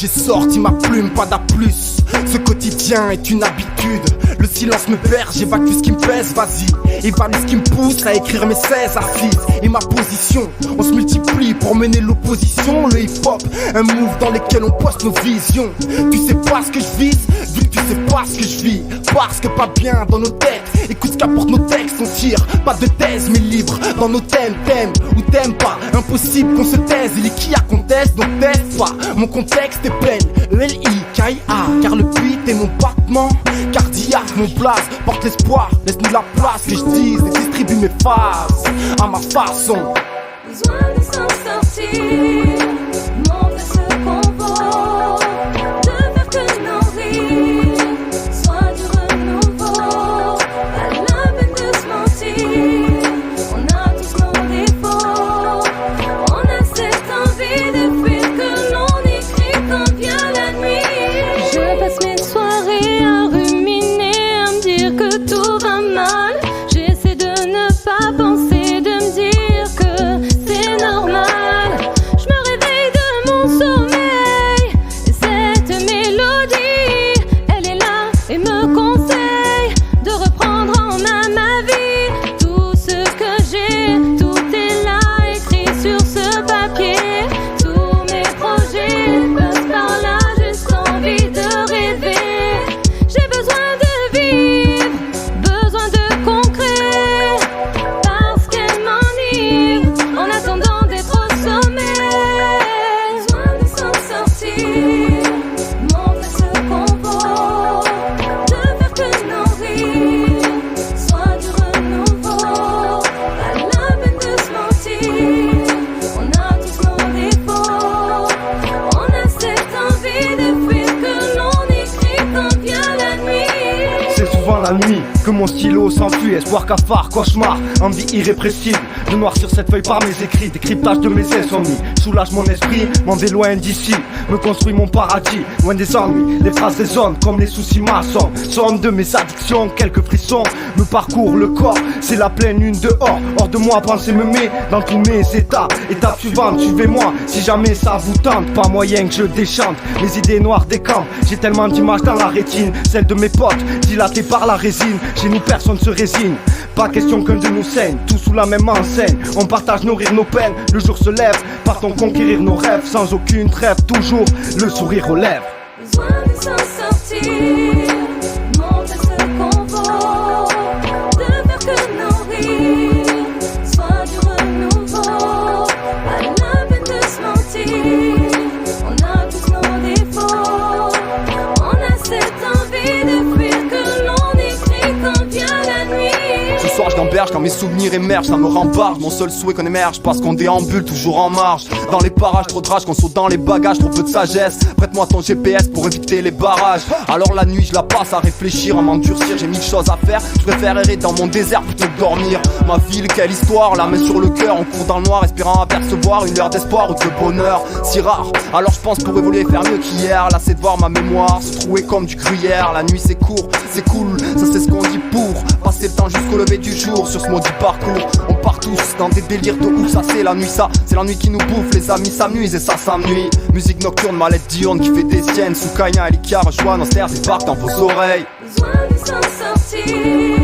j'ai sorti ma plume, pas d'A+. Ce quotidien est une habitude. Le silence me perd, j'évacue ce qui me pèse, vas-y. Évalue ce qui me pousse à écrire mes 16 assises. Et ma position, on se multiplie pour mener l'opposition. Le hip-hop, un move dans lequel on poste nos visions. Tu sais pas ce que je vise, vu que tu sais pas ce que je vis. Parce que pas bien dans nos têtes. Écoute ce qu'apportent nos textes, on tire pas de thèse mais libre dans nos thèmes. T'aimes ou t'aimes pas, impossible qu'on se taise. Il est qui a conteste, donc teste pas. Mon contexte est plein, E-L-I-K-I-A. Car le beat est mon battement cardiaque. Mon place porte l'espoir, laisse-nous la place. Que je dise et distribue mes phases à ma façon. Besoin de s'en sortir, montrer ce qu'on vaut, de faire que nos rires soient du renouveau. Pas la peine de se mentir, on a tous nos défauts. On a cette envie de fuir que l'on écrit quand vient la nuit. Je passe mes soirées à ruminer, à me dire que tout va mal. J'essaie de ne pas penser, de me dire que c'est normal. Je me réveille de mon sommeil et cette mélodie, elle est là et me conseille de reprendre en main ma vie. Tout ce que j'ai, tout est là écrit sur ce papier. Tous mes projets passent par là, juste envie de rêver. J'ai besoin de vivre, besoin de concret, parce qu'elle m'enivre en attendant d'être au sommet. Besoin de s'en sortir, montrer ce qu'on vaut, de faire que nos rires soient du renouveau. Pas la peine de se mentir, on a tous nos défauts. On a cette envie de fuir que l'on écrit quand vient la nuit. C'est souvent la nuit que mon stylo s'enfuit. Espoir cafard, cauchemar, envie irrépressible de noircir cette feuille par mes écrits. Décryptage de mes insomnies, soulage mon esprit, m'en vais loin d'ici. Me construis mon paradis, loin des ennuis. Les phrases résonnent comme les soucis maçons. Somme de mes addictions, quelques frissons me parcourent le corps. C'est la pleine lune dehors, hors de moi pensée me met dans tous mes états. Étape suivante, suivez-moi si jamais ça vous tente. Pas moyen que je déchante mes idées noires des camps. J'ai tellement d'images dans la rétine, celles de mes potes dilatées par la résine. Chez nous personne se résigne, pas question qu'un de nous saigne. Tout sous la même enseigne, on partage nos rires, nos peines. Le jour se lève, partons conquérir nos rêves. Sans aucune trêve, toujours le sourire aux lèvres. Besoin de s'en sortir, montrer ce qu'on vaut, de faire que nos rires soient du renouveau. Pas la peine de se mentir, on a tous nos défauts. On a cette envie de fuir que l'on écrit quand vient la nuit. Ce soir je gamberge quand mes souvenirs émergent, ça me rembarge. Mon seul souhait qu'on émerge parce qu'on déambule toujours en marche. Dans les parages, trop de rage, qu'on saute dans les bagages, trop peu de sagesse. Prête-moi ton GPS pour éviter les barrages. Alors la nuit je la passe à réfléchir, à m'endurcir. J'ai mille choses à faire, je préfère errer dans mon désert plutôt que dormir. Ma ville, quelle histoire, la main sur le cœur. On court dans le noir espérant apercevoir une lueur d'espoir ou de bonheur. Si rare, alors je pense pour évoluer faire mieux qu'hier. Là c'est de voir ma mémoire se trouer comme du gruyère. La nuit c'est court, c'est cool, ça c'est ce qu'on dit pour passer le temps jusqu'au lever du jour. Sur ce maudit parcours, on part tous dans des délires de ouf. Ça c'est la nuit, ça c'est la nuit qui nous bouffe. Les amis s'amusent et ça s'ennuie. Musique nocturne, mallette diurne qui fait des siennes. Sous Kaya et Likia rejoignent, Nostère débarque dans vos oreilles. Besoin de s'en sortir,